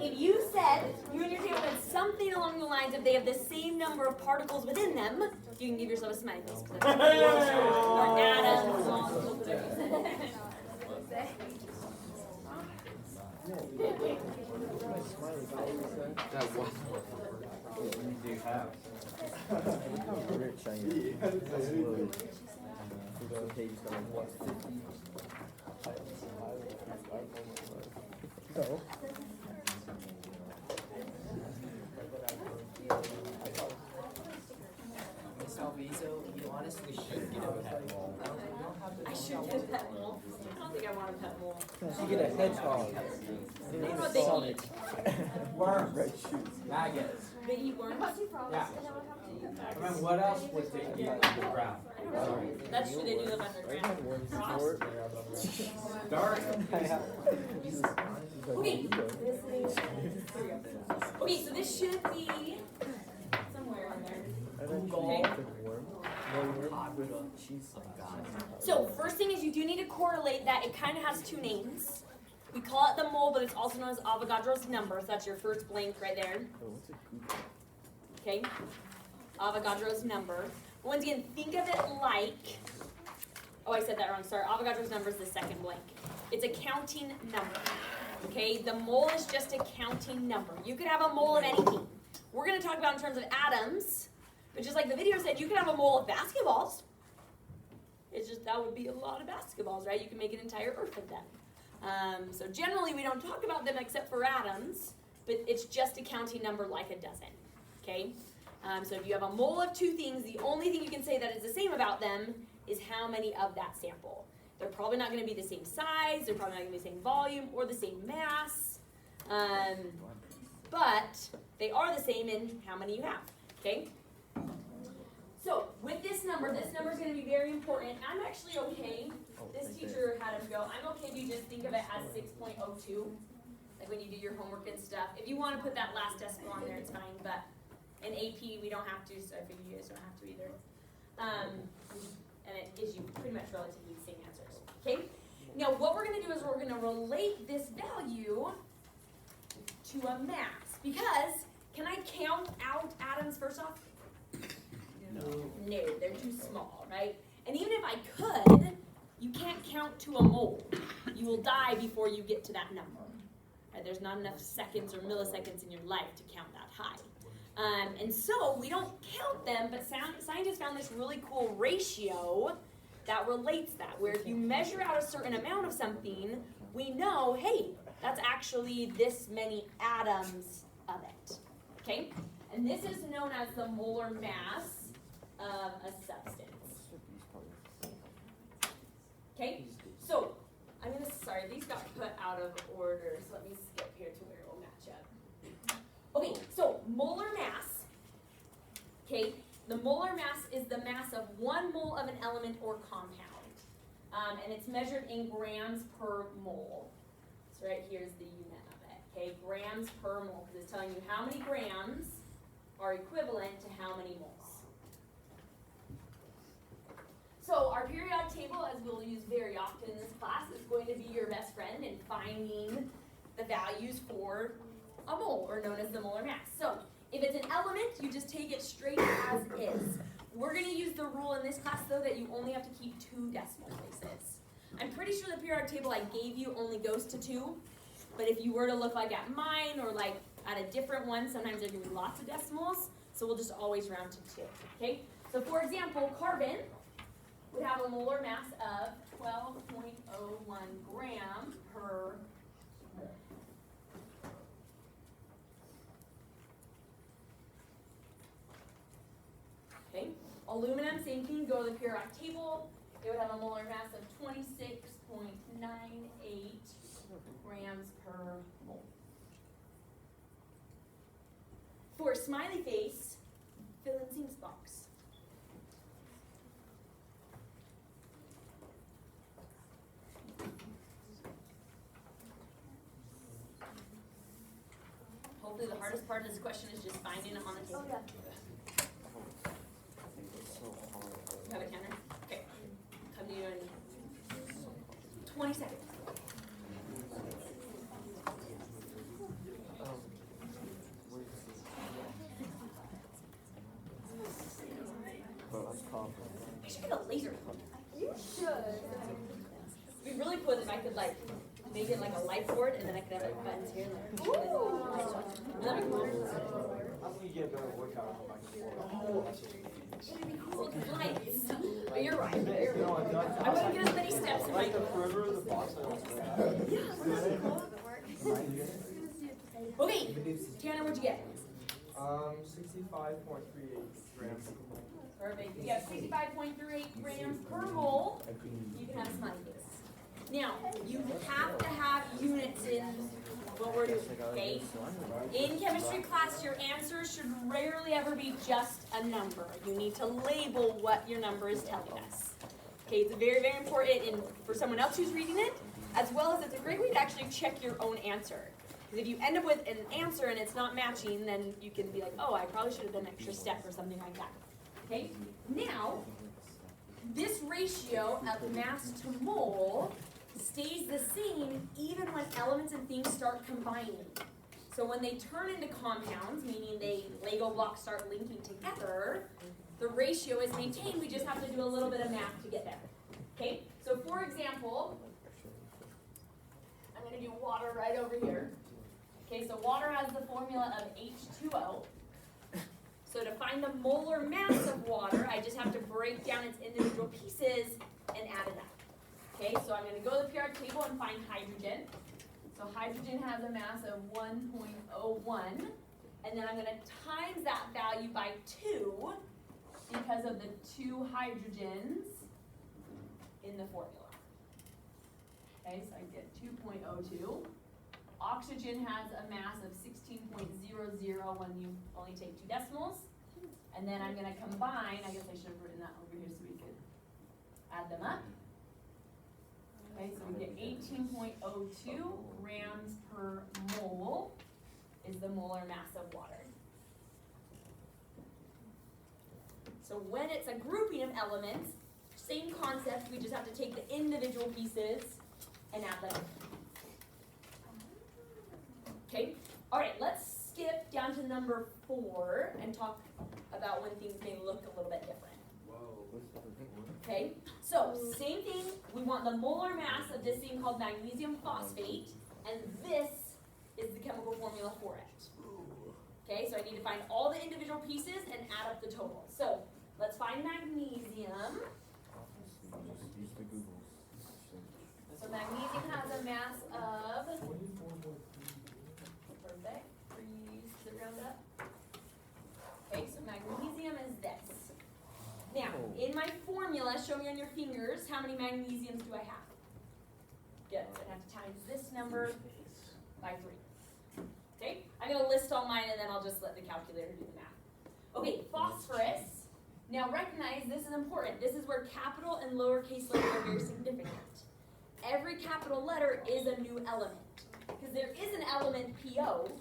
if you said, you and your table said something along the lines of they have the same number of particles within them, you can give yourself a smiley face. Or atoms, molecules, whatever you said. So, you honestly should get a pet mole. I should get a pet mole. I don't think I want a pet mole. You should get a hedgehog. What they eat. Worms. Maggots. They eat worms? Yeah. I mean, what else would they eat underground? That's true, they do live underground. Frost. Dark. Okay. Okay, so this should be somewhere in there. Okay. So first thing is you do need to correlate that. It kind of has two names. We call it the mole, but it's also known as Avogadro's number. So that's your first blank right there. Okay. Avogadro's number. Once again, think of it like, oh, I said that wrong. Sorry. Avogadro's number is the second blank. It's a counting number. Okay. The mole is just a counting number. You could have a mole of anything. We're going to talk about in terms of atoms. But just like the video said, you can have a mole of basketballs. It's just that would be a lot of basketballs, right? You can make an entire earth of them. So generally we don't talk about them except for atoms, but it's just a counting number like a dozen, okay? So if you have a mole of two things, the only thing you can say that is the same about them is how many of that sample. They're probably not going to be the same size, they're probably not going to be the same volume or the same mass, but they are the same in how many you have, okay? So with this number is going to be very important. I'm actually okay. This teacher had him go, I'm okay if you just think of it as 6.02, like when you do your homework and stuff. If you want to put that last decimal on there, it's fine, but in AP, we don't have to, so I figure you guys don't have to either. And it gives you pretty much relatively the same answers, okay? Now, what we're going to do is we're going to relate this value to a mass, because can I count out atoms first off? No, they're too small, right? And even if I could, you can't count to a mole. You will die before you get to that number. Right? There's not enough seconds or milliseconds in your life to count that high. And so we don't count them, but scientists found this really cool ratio that relates that, where if you measure out a certain amount of something, we know, hey, that's actually this many atoms of it, okay? And this is known as the molar mass of a substance. Okay, so sorry, these got put out of order, so let me skip here to where it will match up. Okay, so molar mass, okay, the molar mass is the mass of 1 mole of an element or compound, and it's measured in grams per mole. So right here's the unit of it, okay, grams per mole, because it's telling you how many grams are equivalent to how many moles. So our periodic table, as we'll use very often in this class, is going to be your best friend in finding the values for a mole, or known as the molar mass. So if it's an element, you just take it straight as is. We're going to use the rule in this class, though, that you only have to keep 2 decimal places. I'm pretty sure the periodic table I gave you only goes to 2, but if you were to look like at mine or like at a different one, sometimes there can be lots of decimals, so we'll just always round to 2, okay? So for example, carbon would have a molar mass of 12.01 grams per mole. Okay, aluminum, same thing, go to the periodic table. It would have a molar mass of 26.98 grams per mole. For smiley face, fill in seams box. Hopefully the hardest part of this question is just finding it on the table. Oh, yeah. You have a counter? Okay. Come to you in 20 seconds. I should get a laser pointer. You should. It'd be really cool if I could like make it like a light board and then I could have like buttons here and like that'd be cool. How can you get a better workout on my It'd be cool because lights. But you're right. No, I'm not. I wouldn't get as many steps if I Like the perimeter of the box. Okay, Tiana, what'd you get? 65.38 grams. Perfect. You got 65.38 grams per mole. You can have a smiley face. Now, you have to have units in what we're doing, okay? In chemistry class, your answer should rarely ever be just a number. You need to label what your number is telling us. Okay, it's very, very important for someone else who's reading it, as well as it's a great way to actually check your own answer. Because if you end up with an answer and it's not matching, then you can be like, oh, I probably should have done an extra step or something like that. Okay? Now, this ratio of mass to mole stays the same even when elements and things start combining. So when they turn into compounds, meaning Lego blocks start linking together, the ratio is maintained. We just have to do a little bit of math to get there. Okay? So for example, I'm going to do water right over here. Okay, so water has the formula of H2O. So to find the molar mass of water, I just have to break down its individual pieces and add it up. Okay, so I'm going to go to the periodic table and find hydrogen. So hydrogen has a mass of 1.01. And then I'm going to times that value by 2 because of the 2 hydrogens in the formula. Okay, so I get 2.02. Oxygen has a mass of 16.00 when you only take 2 decimals. And then I'm going to combine, I guess I should have written that over here so we could add them up. Okay, so we get 18.02 grams per mole is the molar mass of water. So when it's a grouping of elements, same concept, we just have to take the individual pieces and add them. Okay, all right, let's skip down to number 4 and talk about when things may look a little bit different. Okay, so same thing, we want the molar mass of this thing called magnesium phosphate, and this is the chemical formula for it. Okay, so I need to find all the individual pieces and add up the total. So let's find magnesium. So magnesium has a mass of, perfect, freeze, does it round up? Okay, so magnesium is this. Now, in my formula, show me on your fingers, how many magnesiums do I have? Good, so I have to times this number by 3. Okay, I'm going to list all mine and then I'll just let the calculator do the math. Okay, phosphorus. Now recognize this is important. This is where capital and lowercase letters are very significant. Every capital letter is a new element. Because there is an element PO,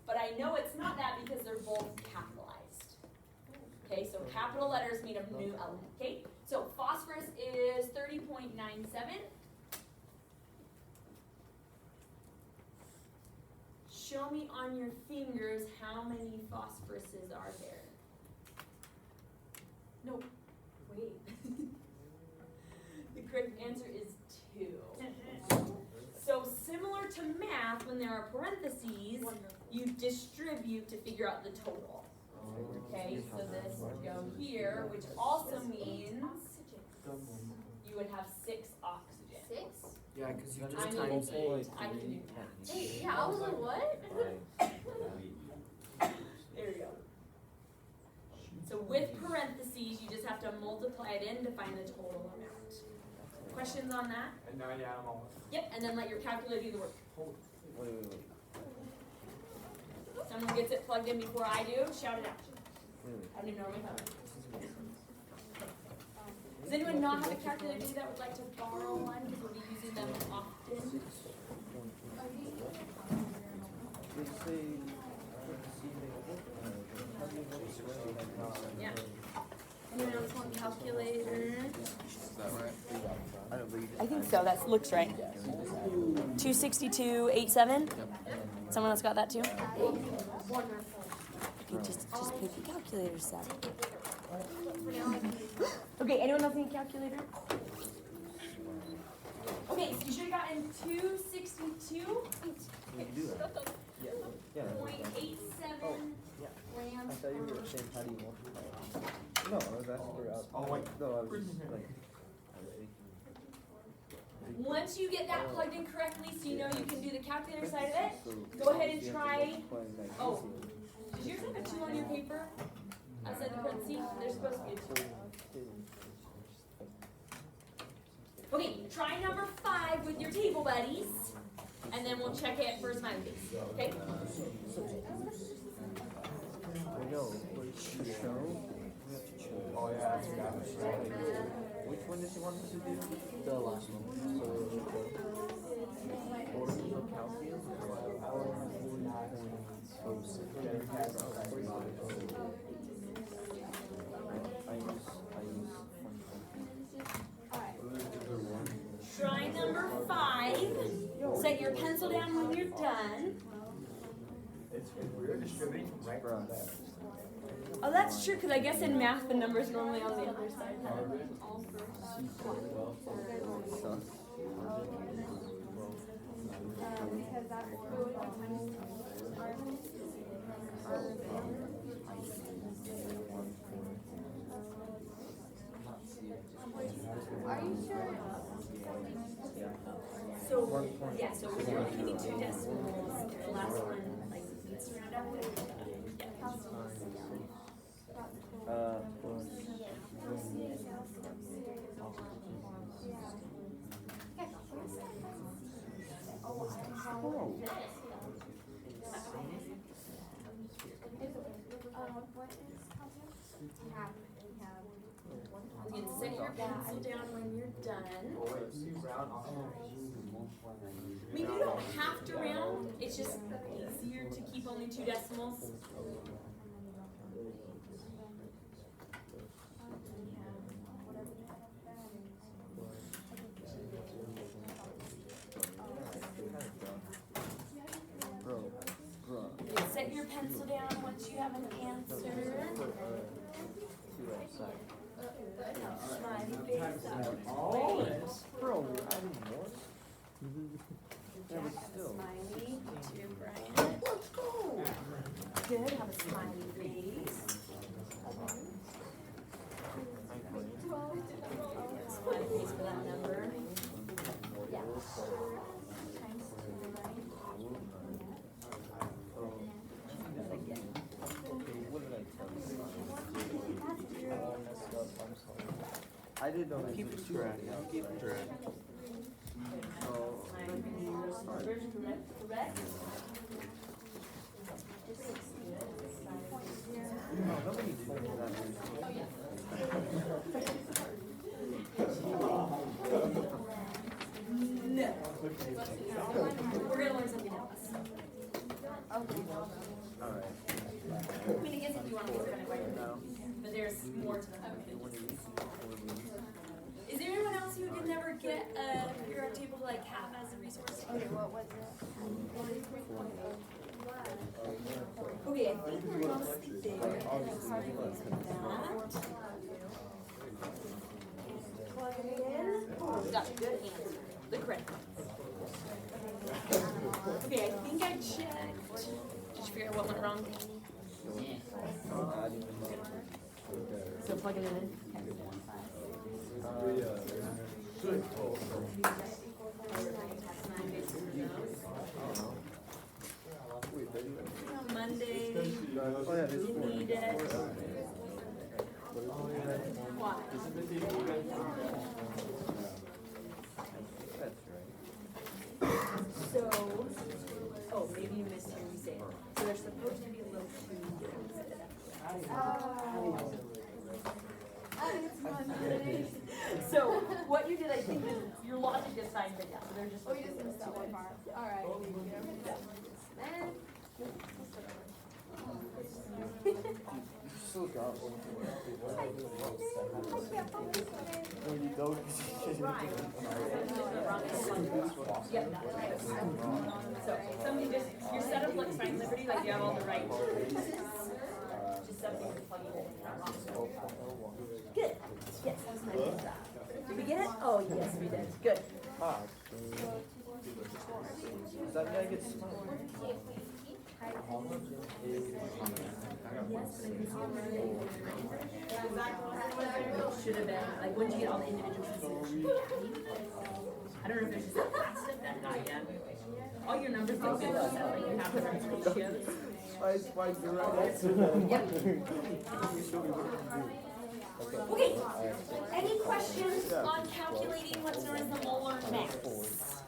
but I know it's not that because they're both capitalized. Okay, so capital letters mean a new element. Okay, so phosphorus is 30.97. Show me on your fingers how many phosphoruses are there. No, wait. The correct answer is 2. So similar to math, when there are parentheses, you distribute to figure out the total. Okay, so this would go here, which also means you would have 6 oxygen. 6? Yeah, because you I just need times an 8. 8. I can do that. 8, yeah, I was like, what? There you go. So with parentheses, you just have to multiply it in to find the total amount. Questions on that? And now you add them all. Yep, and then let your calculator do the work. Wait. Someone gets it plugged in before I do, shout it out. I don't even know where my phone is. Does anyone not have a calculator that would like to borrow one? Because we'll be using them often. Yeah. Anyone else want a calculator? Is that right? I think so, that looks right. 262.87? Someone else got that too? Okay, just pick the calculator set. For now, I can use mine. Okay, anyone else need a calculator? Okay, so you should have gotten 262. You can do that. Yeah. Yeah. 0.87 I grams. thought you were saying how do you multiply it? No, I was asking for Oh, wait. No, I was just like. Once you get that plugged in correctly, so you know you can do the calculator side of it, So, go ahead and you have to try. multiply magnesium. Oh, does yours have a 2 on your paper? Outside the parentheses? There's supposed to be a 2. Okay, try number 5 with your table buddies, and then we'll check it for smiley face. Okay? I know, but to show, we have to choose. Oh, yeah, that's good. Which one does he want us to do? The last one. So, orders of calcium? I use 120. Try number 5. Set your pencil down when you're done. We're distributing right around that. Oh, that's true, because I guess in math the numbers normally on the other side. Sus. Because that Are you sure? So, yeah, so we're only giving 2 decimals. The last one, like, needs to round up. Plus. Oh. You can set your pencil down when you're done. Oh, wait, you round off. I mean, you don't have to round, it's just easier to keep only 2 decimals. You can set your pencil down once you have an answer. Smiley face up. All this. Bro, we're adding more? Yeah, but still. Smiley to Brian. Let's go. Good, have a smiley face. Smiley face for that number. Yeah. What did I tell you? I messed up, I'm sorry. I didn't know. Keep it track. Keep it track. So, Correct? no, nobody told me that. No. We're gonna learn something else. Alright. I mean, I guess if you want to look at it right now, but there's more to them. Is there anyone else who could never get a periodic table to like have as a resource? Okay, what was it? Okay, I think we're mostly there. And then smiley face with that. Plug it in. Got a good answer. The correct one. Okay, I think I checked. Did you figure out what went wrong? So plugging it in. Monday, Oh, yeah, this you one. need it. Why? That's right. So, oh, maybe you missed hearing me say it. So there's supposed to be a little 2 instead of It's Monday. So what you did, I think, is your logic is fine, but yeah, so they're just. Oh, you just missed that one part. Alright, thank you. Man. You still got one. I can't focus on it. No, you don't. Yep, that's right. So somebody just, your setup looks fine, Liberty, like you have all the right pieces. Just something you're plugging in. Good. Yes, that was my good job. Did we get it? Oh, yes, we did. Good. Ah, does that mean I get smart? Should have been, like, when you get all the individual pieces. I don't know if there's just a last step that not yet. All your numbers don't get those out, like you have different ratios. Why you're right. Yep. Okay, any questions on calculating what's known as the molar mass?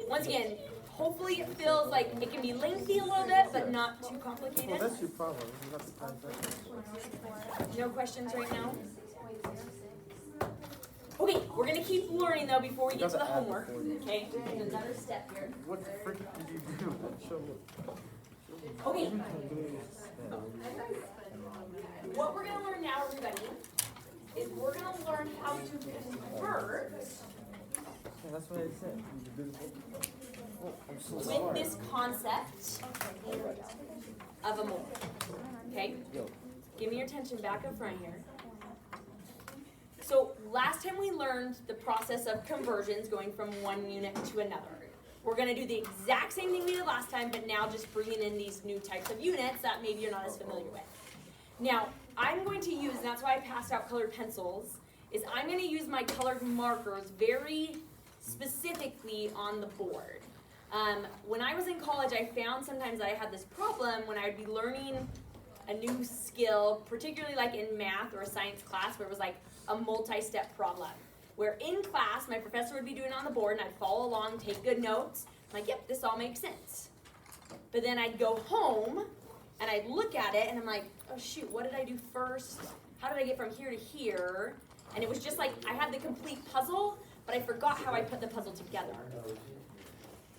Once again, hopefully it feels like it can be lengthy a little bit, but not too Well, complicated. that's your problem. You have to times that. No questions right now? Okay, we're gonna keep learning though before we get to the homework, okay? Another step here. What the frick did you do? Show me. Okay. What we're gonna learn now, everybody, is we're gonna learn how to convert Yeah, that's what I said. Oh, I'm so with sorry. this concept of a mole. Okay? Yo. Give me your attention back up front here. So last time we learned the process of conversions going from one unit to another. We're going to do the exact same thing we did last time, but now just bringing in these new types of units that maybe you're not as familiar with. Now, I'm going to use, and that's why I passed out colored pencils, is I'm going to use my colored markers very specifically on the board. When I was in college, I found sometimes I had this problem when I would be learning a new skill, particularly like in math or a science class where it was like a multi-step problem. Where in class, my professor would be doing it on the board and I'd follow along, take good notes. I'm like, yep, this all makes sense. But then I'd go home and I'd look at it and I'm like, oh shoot, what did I do first? How did I get from here to here? And it was just like, I had the complete puzzle, but I forgot how I put the puzzle together.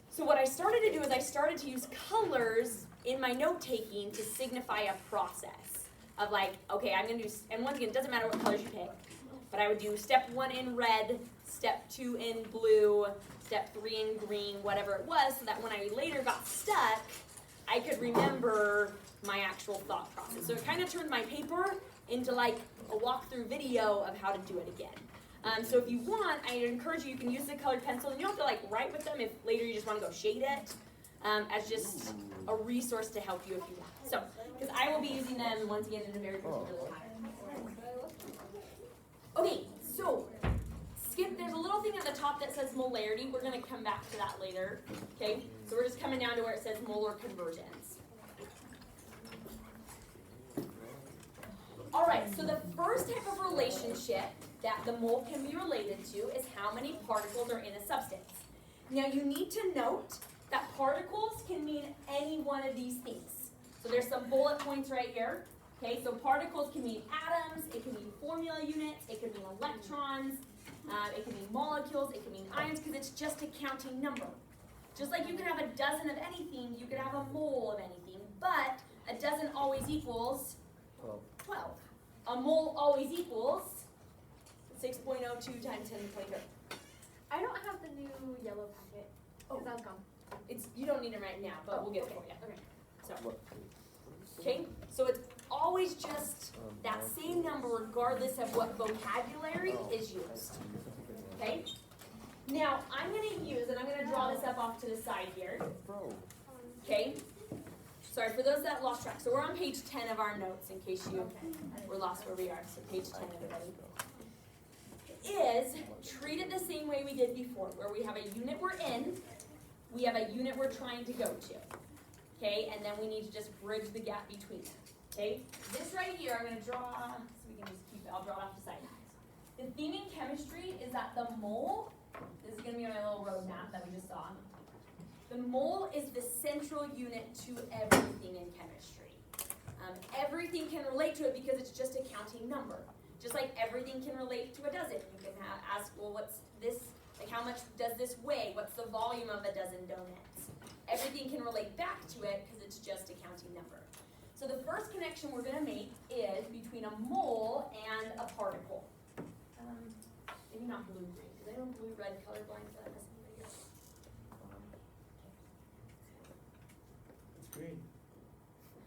So what I started to do is I started to use colors in my note-taking to signify a process of like, okay, I'm gonna do, and once again, it doesn't matter what colors you pick, but I would do step 1 in red, step 2 in blue, step 3 in green, whatever it was, so that when I later got stuck, I could remember my actual thought process. So it kind of turned my paper into like a walkthrough video of how to do it again. So if you want, I encourage you, you can use the colored pencil, and you don't have to like write with them if later you just want to go shade it, as just a resource to help you if you want. So, because I will be using them once again in a very particular pattern. Okay, so Skip, there's a little thing at the top that says molarity. We're going to come back to that later. Okay, so we're just coming down to where it says molar conversions. All right, so the first type of relationship that the mole can be related to is how many particles are in a substance. Now you need to note that particles can mean any one of these things. So there's some bullet points right here. Okay, so particles can mean atoms, it can mean formula units, it can mean electrons, it can mean molecules, it can mean ions, because it's just a counting number. Just like you can have a dozen of anything, you could have a mole of anything, but a dozen always equals 12. A mole always equals 6.02 times 10 to the 23rd. I don't have the new yellow packet. Oh. That's gone. You don't need it right now, but we'll get it for you. Okay. So, okay, so it's always just that same number regardless of what vocabulary is used. Okay? Now, I'm going to use, and I'm going to draw this up off to the side here. Okay? Sorry, for those that lost track. So we're on page 10 of our notes in case you were lost where we are. So page 10, everybody. Is treat it the same way we did before, where we have a unit we're in, we have a unit we're trying to go to. Okay, and then we need to just bridge the gap between them. Okay, this right here, I'm going to draw, so we can just keep it, I'll draw it off the side. The thing in chemistry is that the mole, this is going to be my little road map that we just saw. The mole is the central unit to everything in chemistry. Everything can relate to it because it's just a counting number. Just like everything can relate to a dozen. You can ask, well, what's this, like how much does this weigh? What's the volume of a dozen donuts? Everything can relate back to it because it's just a counting number. So the first connection we're going to make is between a mole and a particle. Maybe not blue-green, because I know blue-red colorblind, so that doesn't really go. It's green.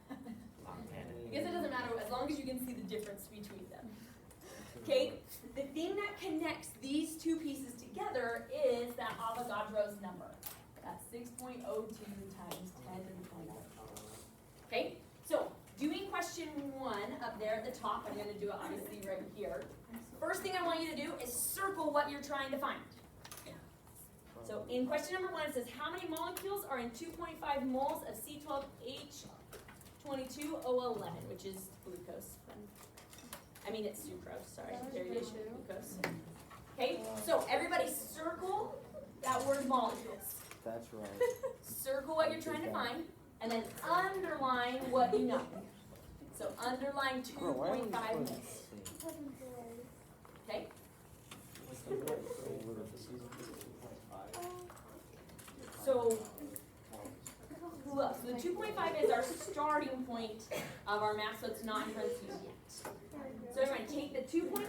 I guess it doesn't matter can see the difference between them. Okay, the thing that connects these two pieces together is that Avogadro's number. That's 6.02 times 10 to the 20. Okay, so doing question 1 up there at the top, I'm going to do it obviously right here. First thing I want you to do is circle what you're trying to find. So in question number 1, it says, how many molecules are in 2.5 moles of C12H22O11, which is glucose. I mean, it's sucrose, sorry, variation of glucose. Okay, so everybody circle that word molecules. That's right. Circle what you're trying to find, and then underline what you know. So underline 2.5 moles. Okay? So, look, so the 2.5 is our starting point of our math, so it's not in parentheses yet. So everyone, take the 2.5,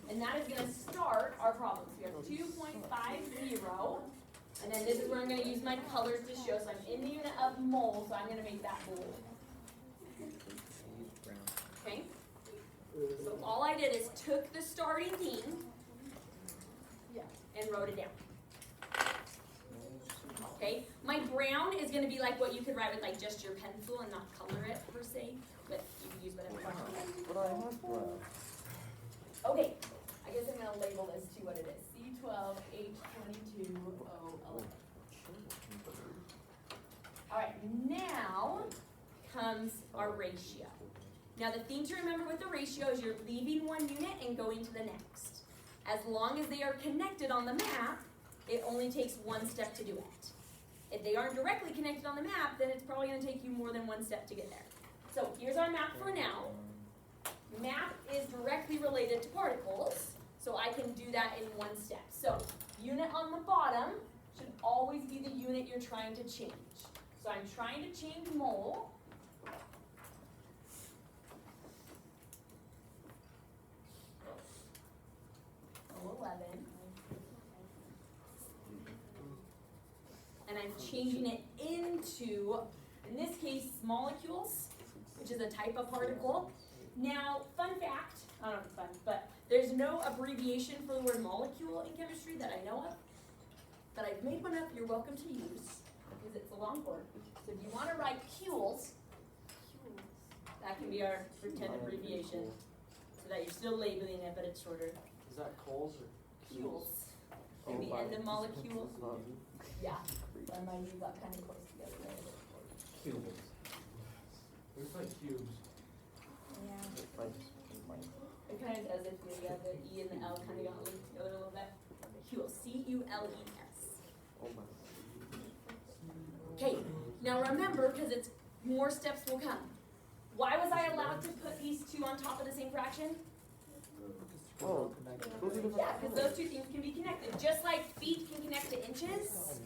and that is going to start our problem. So we have 2.50, and then this is where I'm going to use my colors to show. So I'm in the unit of mole, so I'm going to make that bold. Okay? So all I did is took the starting theme and wrote it down. Okay? My brown is going to be like what you could write with like just your pencil and not color it per se, but you can use whatever you want. But I have brown. Okay, I guess I'm going to label this to what it is. C12H22O11. Alright, now comes our ratio. Now the thing to remember with the ratio is you're leaving one unit and going to the next. As long as they are connected on the map, it only takes one step to do it. If they aren't directly connected on the map, then it's probably going to take you more than one step to get there. So here's our map for now. Map is directly related to particles, so I can do that in one step. So unit on the bottom should always be the unit you're trying to change. So I'm trying to change mole. Mole 11. And I'm changing it into, in this case, molecules, which is a type of particle. Now, fun fact, I don't know if it's fun, but there's no abbreviation for the word molecule in chemistry that I know of. But I've made one up you're welcome to use, because it's a long word. So if you want to write cules, that can be our pretend abbreviation, so that you're still labeling it, but it's shorter. Is that coals or Cules. And the end of molecules. Yeah, and my knees got kind of close together there. cubes? Looks like cubes. Yeah. It kind of does if the E and the L kind of got linked together a little bit. Cules, C-U-L-E-S. Okay, now remember, because it's more steps will come. Why was I allowed to put these two on top of the same fraction? Oh, Yeah, because those two things can be connected. Just like feet can connect to inches,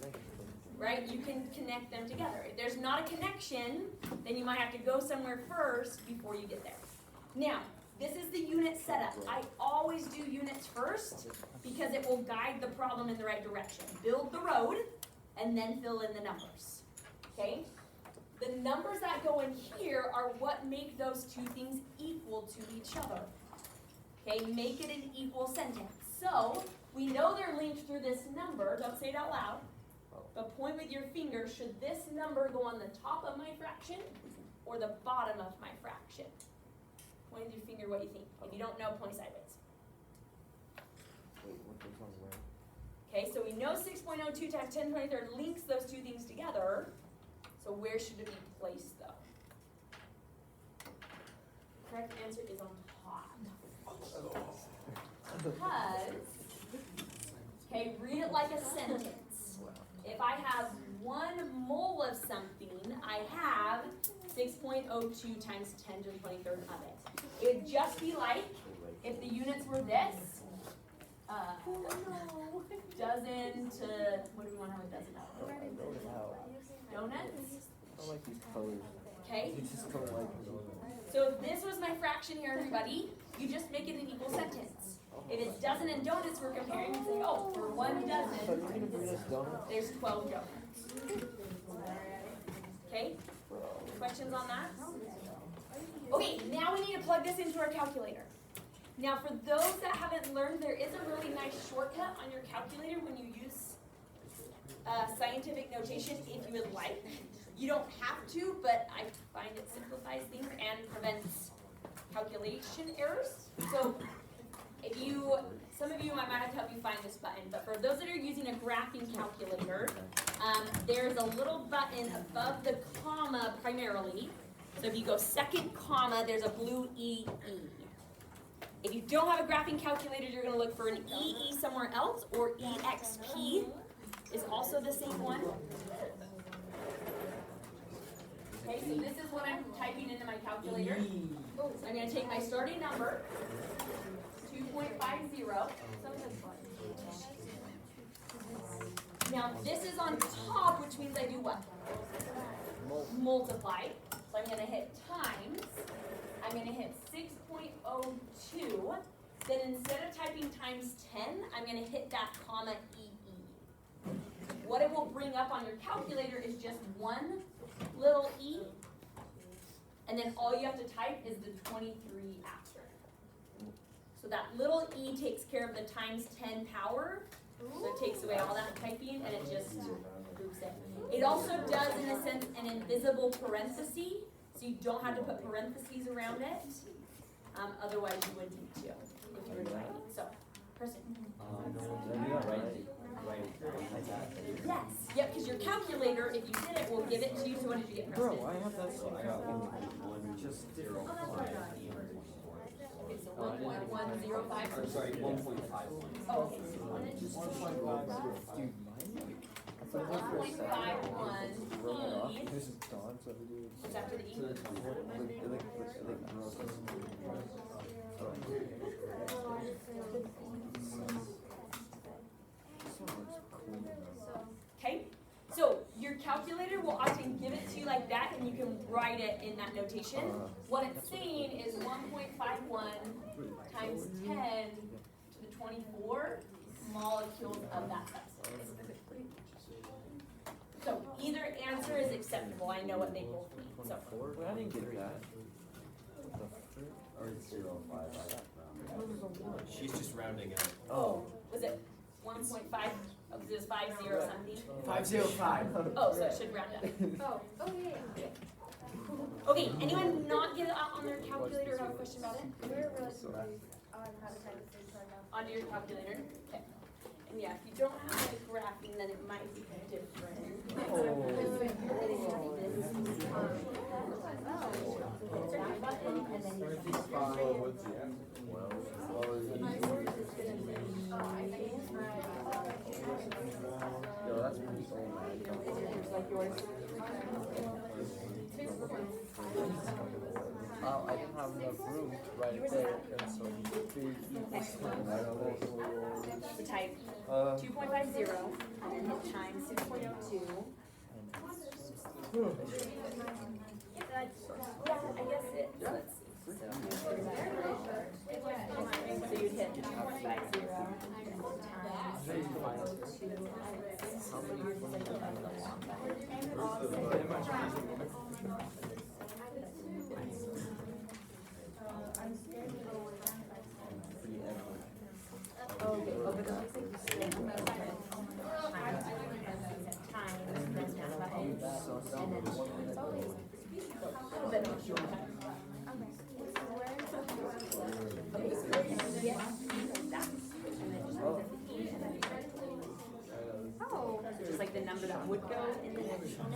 right? You can connect them together. If there's not a connection, then you might have to go somewhere first before you get there. Now, this is the unit setup. I always do units first because it will guide the problem in the right direction. Build the road and then fill in the numbers. Okay? The numbers that go in here are what make those two things equal to each other. Okay, make it an equal sentence. So, we know they're linked through this number. Don't say it out loud. But point with your finger, should this number go on the top of my fraction or the bottom of my fraction? Point with your finger what you think. If you don't know, point sideways. Okay, so we know 6.02 times 10 to the 23rd links those two things together. So where should it be placed though? Correct answer is on top. Because, okay, read it like a sentence. If I have 1 mole of something, I have 6.02 times 10 to the 23rd of it. It would just be like if the units were this. Dozen to, what do we want to have a dozen of? Donuts? I like these colors. Okay. You just don't like So if this was my fraction here, everybody, you just make it an equal sentence. If it's dozen and donuts we're comparing, you say, oh, for 1 dozen, there's 12 donuts. Okay? Questions on that? Okay, now we need to plug this into our calculator. Now for those that haven't learned, there is a really nice shortcut on your calculator when you use scientific notation if you would like. You don't have to, but I find it simplifies things and prevents calculation errors. So if you, some of you, I might have to help you find this button, but for those that are using a graphing calculator, there's a little button above the comma primarily. So if you go second comma, there's a blue EE. If you don't have a graphing calculator, you're going to look for an EE somewhere else, or EXP is also the same one. Okay, so this is what I'm typing into my calculator. I'm going to take my starting number, 2.50. Now this is on top, which means I do what? Multiply. So I'm going to hit times. I'm going to hit 6.02. Then instead of typing times 10, I'm going to hit that comma EE. What it will bring up on your calculator is just one little E. And then all you have to type is the 23 after. So that little E takes care of the times 10 power. So it takes away all that typing and it just groups it. It also does, in a sense, an invisible parenthesis. So you don't have to put parentheses around it. Otherwise you would need to if you were writing. So, person. Yes. Yep, because your calculator, if you did it, will give it to you. So what did you get, Preston? Bro, I have that. So I got just 0. Okay, so 1.105. Or sorry, 1.5. Oh, okay. 1.51 E. This is Dawn, so we do. What's after the E? Okay, so your calculator will often give it to you like that, and you can write it in that notation. What it's saying is 1.51 times 10 to the 24 molecules of that substance. So either answer is acceptable. I know what they both mean. So Wait, I didn't get that. Or 0.5. She's just rounding up. oh, was it 1.5? Oh, it was 50 something. 505. Oh, so it should round up. Oh, yeah. Okay, anyone not get it out on their calculator or have a question about it? We're really confused on how to type this right now. Onto your calculator? Okay. And yeah, if you don't have like graphing, then it might be different. Yo, that's pretty cool, man. I didn't have enough room to write it there, and so big equals So type 2.50 and then hit times 6.02. Yeah, I guess it. Let's see. So you'd hit 2.50 times 2. Okay, over the just like the number that would go in the next one.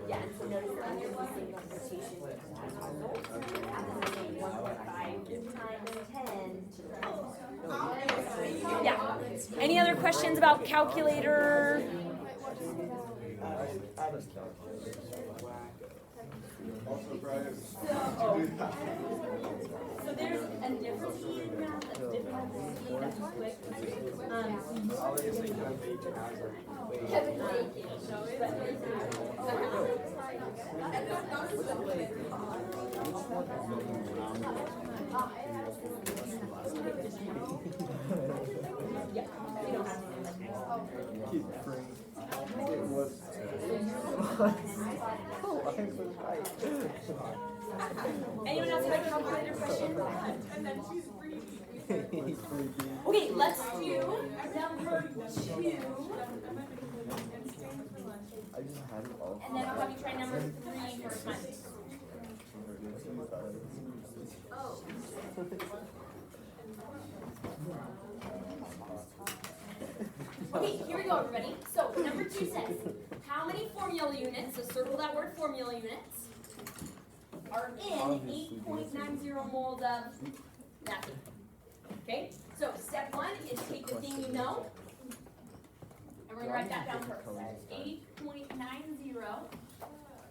Yeah, and so notice that under the same notation, it has results. And then the same 1.5 times 10. Yeah. Any other questions about calculator? So there's a different E in math that's different than the E that's quick. It was. Oh, I was right. Anyone else have a calculator question? He's freaking. Okay, let's do number 2. I just had it all. And then I'll have you try number 3 for fun. Okay, here we go, everybody. So, number 2 says, how many formula units, so circle that word formula units, are in 8.90 moles of nothing? Okay, so step 1 is take the thing you know, and we're going to write that down first. 8.90.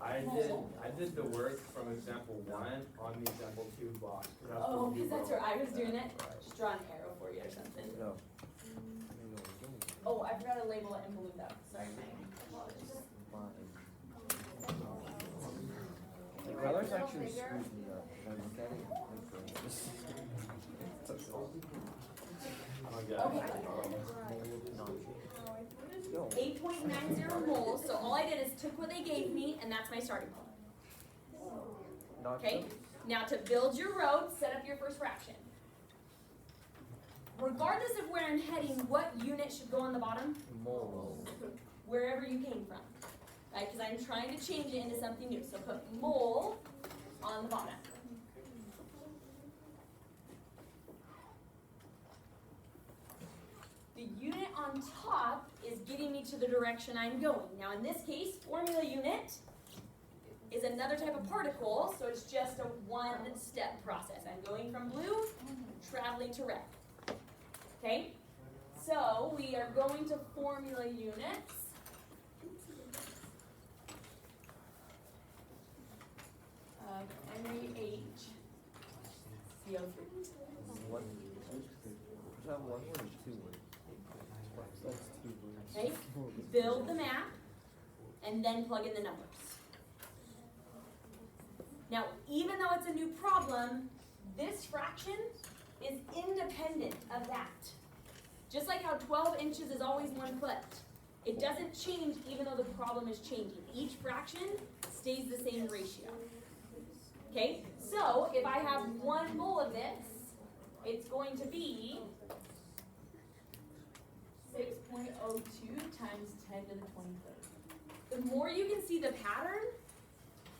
I did the work from example 1 on the example 2 box. Oh, because that's where I was doing it. Just draw an arrow for you or something. No. Oh, I forgot to label it in blue though. Sorry, my apologies. The colors actually screwed me up. I look at it. Okay. 8.90 moles. So all I did is took what they gave me, and that's my starting point. Okay. Now to build your road, set up your first fraction. Regardless of where I'm heading, what unit should go on the bottom? Mole. Wherever you came from. Right? Because I'm trying to change it into something new. So put mole on the bottom. The unit on top is getting me to the direction I'm going. Now in this case, formula unit is another type of particle, so it's just a one-step process. I'm going from blue, traveling to red. Okay? So we are going to formula units. Of NaH CO3. What? Is that one word or 2 words? That's 2 words. Okay? Build the map and then plug in the numbers. Now, even though it's a new problem, this fraction is independent of that. Just like how 12 inches is always 1 foot. It doesn't change even though the problem is changing. Each fraction stays the same ratio. Okay? So, if I have 1 mole of this, it's going to be 6.02 times 10 to the 23rd. The more you can see the pattern,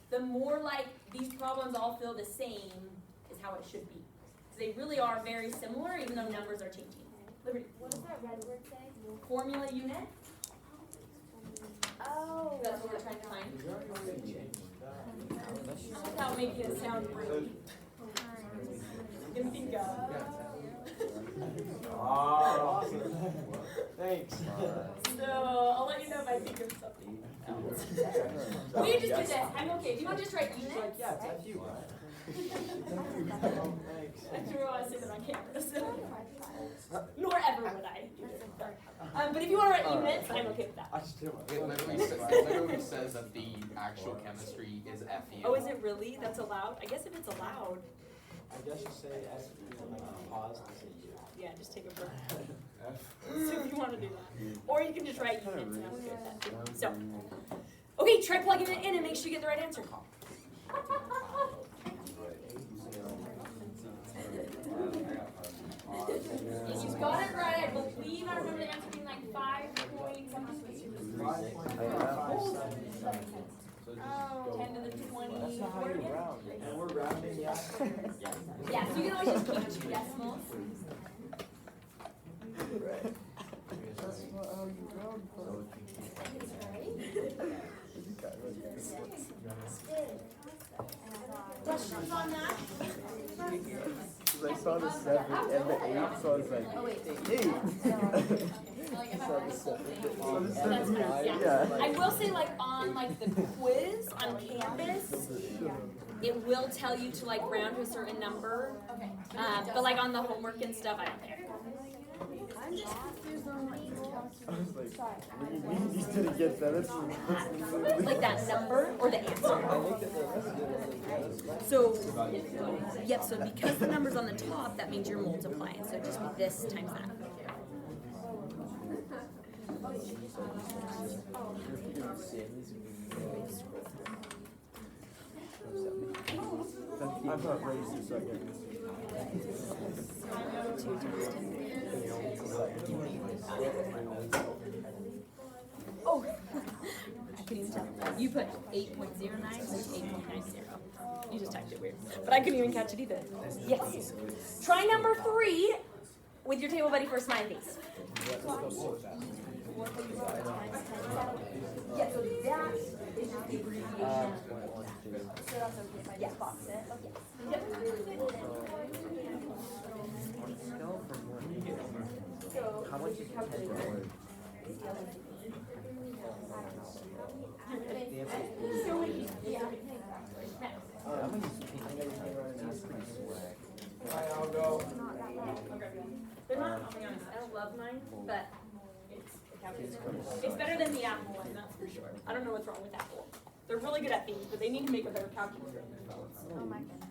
the more like these problems all feel the same is how it should be. Because they really are very similar even though numbers are changing. Liberty. What does that red word say? Formula unit. Oh. That's what we're trying to find. Without making it sound rude. You can think of. Oh, thanks. So I'll let you know if I think of something else. We just did this. I'm okay. Do you want to just write units? Yeah, it's up to you. Thanks. I do want to say that on camera, so. Nor ever would I do this. But if you want to write units, I'm okay with that. I just do it. It literally says that the actual chemistry is FE. Oh, is it really? That's allowed? I guess if it's allowed. I guess you say S and like pause and say U. Yeah, just take a breath. So if you want to do that. Or you can just write units and I'm okay with that too. So, okay, try plugging it in and make sure you get the right answer. You got it right. I believe I remember the answer being like 5 point something. 10 to the 20. That's not how you round. And we're rounding, yeah. Yeah, so you can always just keep 2 decimals. That's not how you round. Questions on that? Because I saw the 7 and the 8, so I was like, 8. I saw the 7 and the 8. That's good, yeah. Yeah. I will say, like, on like the quiz on Canvas, it will tell you to like round to a certain number. Okay. But like on the homework and stuff, I don't care. I'm just confused on what you I was like, we didn't get that. That's Like that number or the answer. So, yep, so because the number's on the top, that means you're multiplying. So just be this times that. I'm not racist, so I get this. Oh, I couldn't even tell. You put 8.09, so it's 8.90. You just typed it weird. But I couldn't even catch it either. Yes. Try number 3 with your table buddy for a smiley face. Yeah, so that is just the abbreviation. So that's okay if I just box it? Okay. So, How much is $10? Alright, I'll go. They're not, I'll be honest, I don't love mine, but it's better than the Apple one, that's for sure. I don't know what's wrong with Apple. They're really good at things, but they need to make a better calculator in their phones. oh my goodness.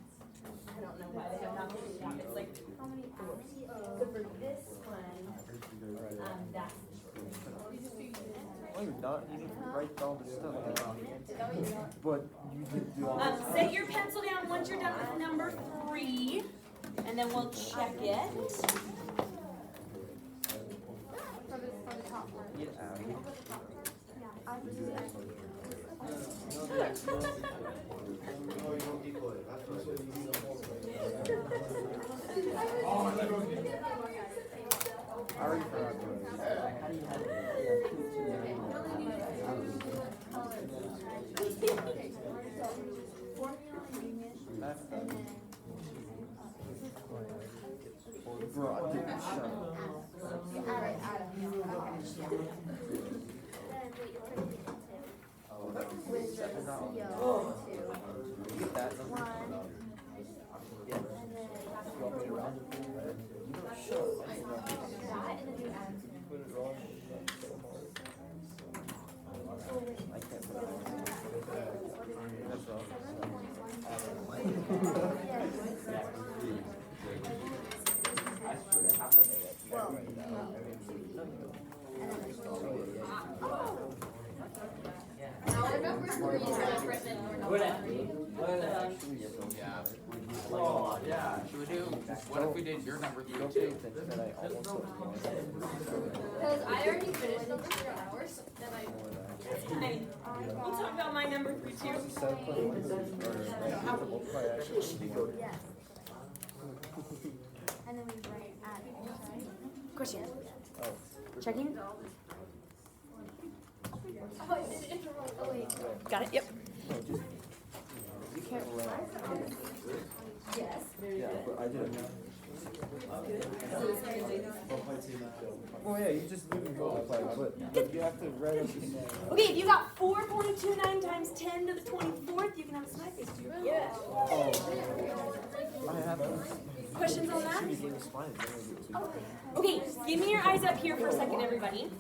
I don't know why they have not made it. It's like, How many hours? so for this one, that's Oh, you're not. You didn't write all the stuff down. But you did do all this. set your pencil down once you're done with number 3, and then we'll check it. For the top one. Get out of here. Yeah, I was doing it. I already forgot what it is. How do you have it? Bro, I didn't shut up. Get that number. Yeah. You want me to round it for you? You don't shut up. You put it wrong. I can't put it wrong. That's wrong. Oh, yeah. Should we do, what if we did your number 3 Don't pay too? attention that I almost Because I already finished those 3 hours, then Hey, we'll talk about my number 3 too. Yes. And then we write add it, right? Question. Oh. Checking. Oh, I did it in the wrong, oh wait. Got it. Yep. No, just, you can't run. Yes. Yeah, but I did it. Oh yeah, you just leave and multiply, but you have to write up this. Okay, if you got 4.29 times 10 to the 24th, you can have a smiley face too. Yeah. Oh. I have to. Questions on that? Should be getting spines, then I do it too. Okay, give me your eyes up here for a second, everybody.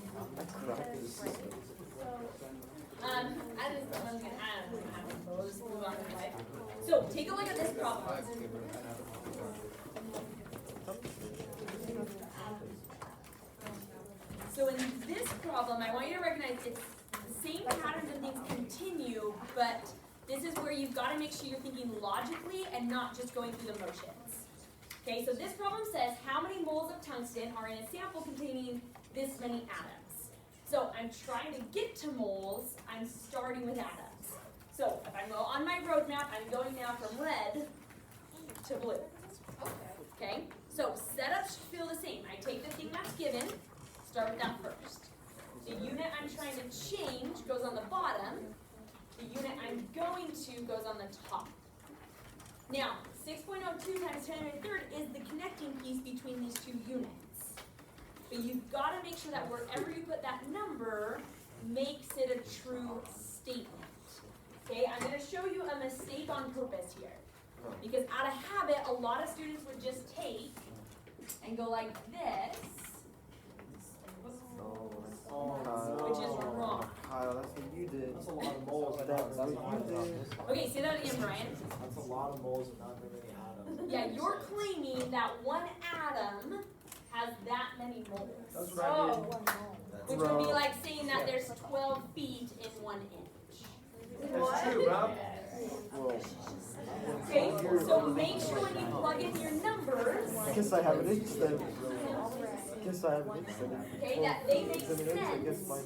So take a look at this problem. So in this problem, I want you to recognize it's the same patterns and things continue, but this is where you've got to make sure you're thinking logically and not just going through the motions. Okay, so this problem says how many moles of tungsten are in a sample containing this many atoms. So I'm trying to get to moles, I'm starting with atoms. So if I go on my roadmap, I'm going now from red to blue. Okay, so setups should feel the same. I take the thing that's given, start with that first. The unit I'm trying to change goes on the bottom. The unit I'm going to goes on the top. Now, 6.02 times 10 to the third is the connecting piece between these two units. But you've got to make sure that wherever you put that number makes it a true statement. Okay, I'm going to show you a mistake on purpose here. Because out of habit, a lot of students would just take and go like this, which is wrong. Kyle, that's what you did. That's a lot of moles. That's what you did. Okay, say that again, Brian. That's a lot of moles and not very many atoms. Yeah, you're claiming that one atom has that many moles. That's what I did. which would be like saying that there's 12 feet in 1 inch. That's true, Rob. Well, Okay, so make sure when you plug in your numbers, I guess I have an inch then. Guess I have an inch then. okay, that they make Is it an inch? I guess sense mine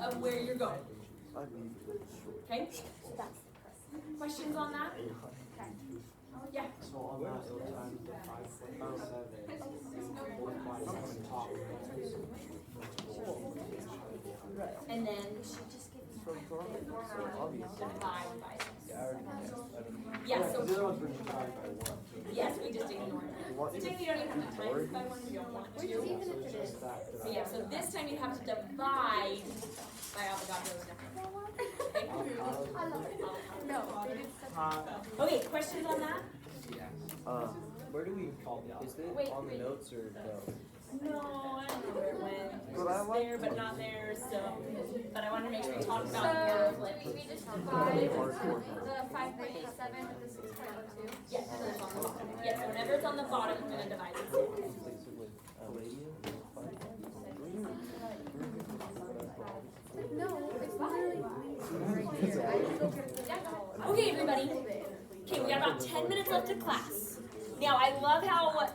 of where you're going. is. I'd be short. Okay? Questions on that? Yeah. So on that, it'll times the 5.7. And then From Toronto. So obviously. divide by this. Yeah, I already know. Yeah, The so other ones were divided by 1. yes, we just ignore it. You want So technically you don't even have to times by 1 if you don't want to. Even if it is. So yeah, so this time you have to divide by Avogadro's number. Okay? No. Okay, questions on that? Where do we call it? Is it Wait, on the wait. notes or no? No, I don't know where it went. But I It's like- there, but not there, so, but I wanted to make sure we talked So, about your do flip. we just divide the 5.87 with the 6.02? Yes, so it's on the bottom. Yes, so whenever it's on the bottom, we're gonna divide it. No, it's literally right here. I just go get Okay, everybody. Okay, we got about 10 minutes left of class. Now, I love how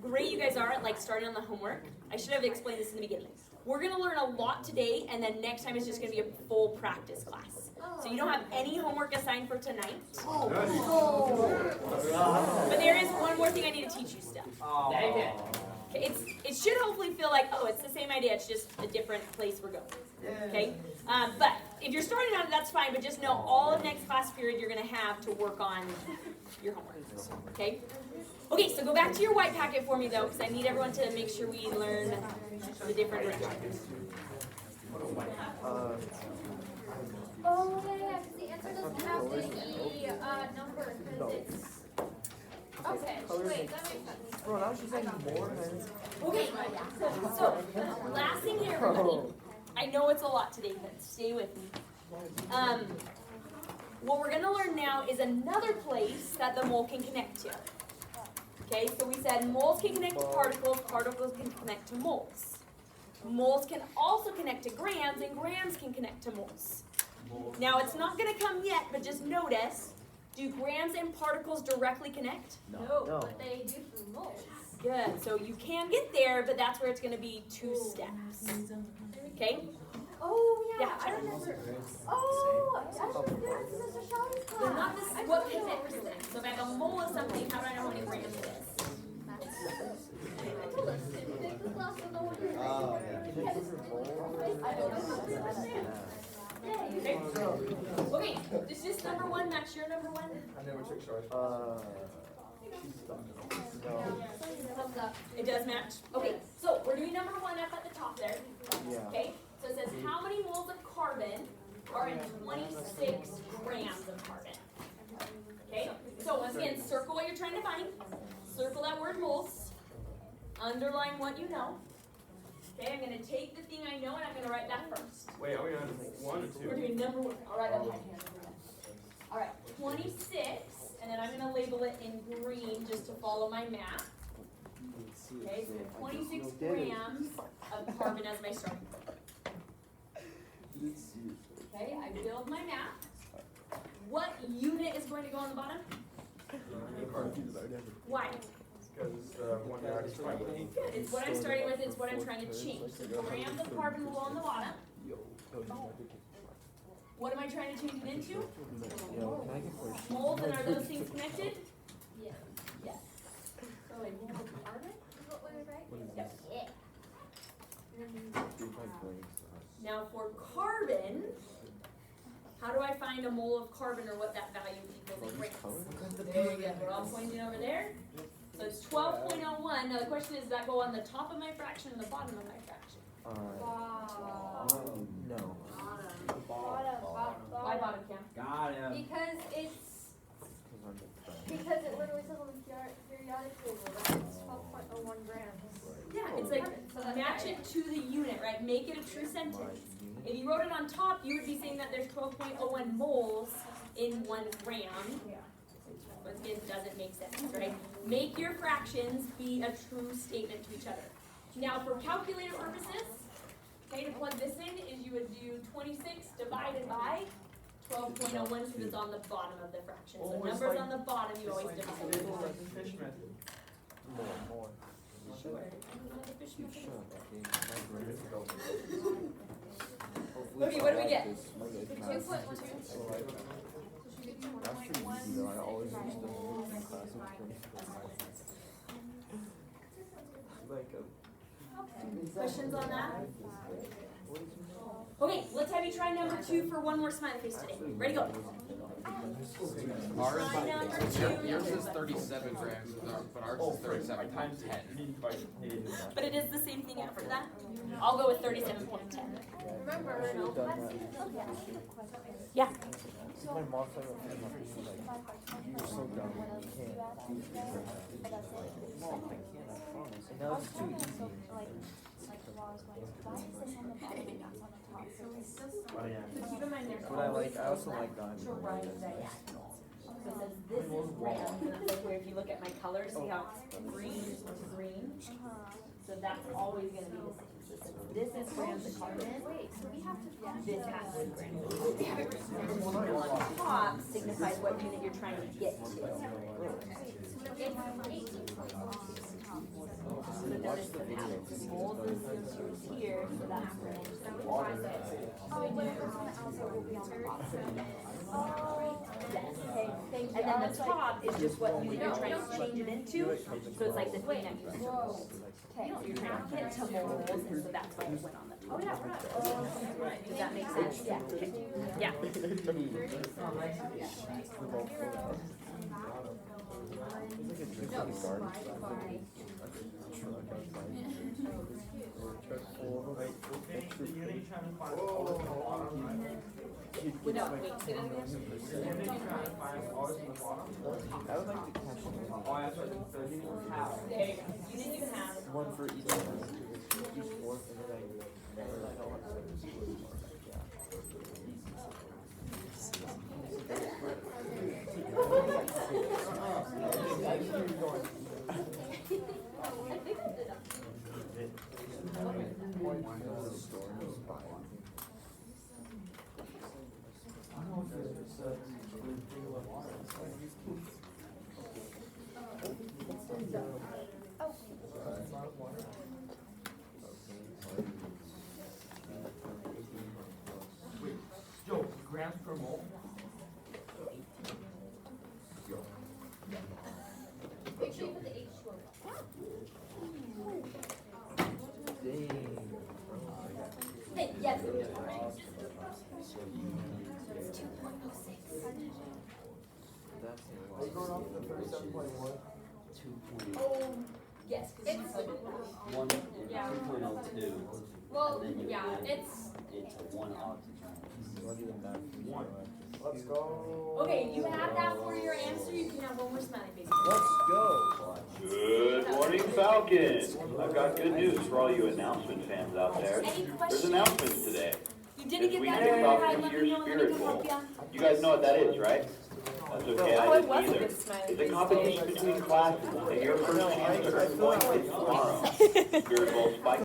great you guys are at like starting on the homework. I should have explained this in the beginning. We're gonna learn a lot today, and then next time it's just gonna be a full practice class. So you don't have any homework assigned for tonight. But there is one more thing I need to teach you still. Dang it. Okay, it should hopefully feel like, oh, it's the same idea, it's just a different place we're going. Okay? But if you're starting on it, that's fine, but just know all of next class period you're going to have to work on your homework. Okay? Okay, so go back to your white packet for me, though, because I need everyone to make sure we learn the different reactions. Oh, yeah, because the answer doesn't have the E number, because it's... Okay, wait, that makes sense. Bro, now she's like more than. Okay, so last thing here, everybody. I know it's a lot today, but stay with me. What we're going to learn now is another place that the mole can connect to. Okay, so we said moles can connect to particles, particles can connect to moles. Moles can also connect to grams, and grams can connect to moles. Now, it's not going to come yet, but just notice, do grams and particles directly connect? No, No. but they do through moles. Good, so you can get there, but that's where it's going to be 2 steps. Okay? Oh, yeah, Yeah. I remember. Oh, I should have learned from Mr. Shelley's class. They're not this, what connects them. So if I have a mole of something, how do I know how many grams it is? I told us, this class was the one who Okay, is this number 1 match your number 1? I never took shorts. No. Thumbs up. It does match. Okay, so we're doing number 1 up at the top there. Yeah. Okay, so it says how many moles of carbon are in 26 grams of carbon? Okay, so once again, circle what you're trying to find. Circle that word moles. Underline what you know. Okay, I'm going to take the thing I know and I'm going to write that first. Wait, are we on 1 or We're 2? doing number 1. All right, okay. All right, 26, and then I'm going to label it in green just to follow my map. Okay, so 26 grams of carbon as my starting point. Okay, I build my map. What unit is going to go on the bottom? Why? Because one yard is 20. Good, it's what I'm starting with, it's what I'm trying to change. So grams of carbon will go on the bottom. What am I trying to change it into? Moles, and are those things connected? Yeah. Yes. So a mole of carbon? Is what we were right? Yep. Yeah. Now for carbon, how do I find a mole of carbon or what that value equals in grams? There you go, we're all pointing over there. So it's 12.01. Now the question is, does that go on the top of my fraction or the bottom of my fraction? No. Why bottom, Cam? Got him. Because it literally says on the periodic table that it's 12.01 grams. Yeah, it's like, So that's match right. it to the unit, right? Make it a true sentence. If you wrote it on top, you would be saying that there's 12.01 moles in 1 gram. But again, it doesn't make sense, right? make your fractions be a true statement to each other. Now for calculator purposes, okay, to plug this in is you would do 26 divided by 12.01 because it's on the bottom of the fraction. So Almost numbers like- on the bottom you always divide. It's like the fish method. More. Sure. You should. Okay, what do we get? 2.12. That's pretty easy though. I always used to in class in like Questions on that? Okay, let's have you try number 2 for one more smiley face today. Ready, go. Ours, Try number 2. yours is 37 grams, but ours is 37 times 10. But it is the same thing after that. I'll go with 37.10. Remember, no. Yeah. my mom said like, you're so dumb. You can't do this. Mom, I can't, I promise. And that was too easy. Keep in mind there's But I also like diamonds. So it says this is round, and it's like where if you look at my colors, see how it's green to green? So that's always gonna be the same. So since this is grams of carbon, this has to be grams of carbon. On top signifies what unit you're trying to get to. So notice the pattern. Moles is here, so that's grams. Yes, okay. And then the top is just what unit you're trying to change it into. So it's like the thing that you okay, so you're trying to get to moles, and so that's why it went on the top. Oh, yeah, right. Does that make sense? Yeah. Okay. Yeah. Without, wait, say that again? I would like to catch them. There you go. You didn't even have. One for each one. Each fourth, and then I never tell myself to do it. Joe, grams per mole? Make sure you put the H short. Hey, yes. Are you going off the 37.1? Oh, yes. It's, One, Yeah. 2.02, well, and then you yeah, have- it's, it's a 1 oxygen. Let's go. Okay, you have that for your answer. You can have one more smiley face. Let's go. Good morning, Falcons. I've got good news for all you announcement fans out there. Any There's questions? announcements today. You didn't This get week that. kicks Hi, off let this me year's know when I Spirit can help Bowl. ya. You guys know what that is, right? That's okay, Oh, I it didn't was a either. good smiley It's a face. competition between classes, and your first chance to earn points is tomorrow. Spirit Bowl Spike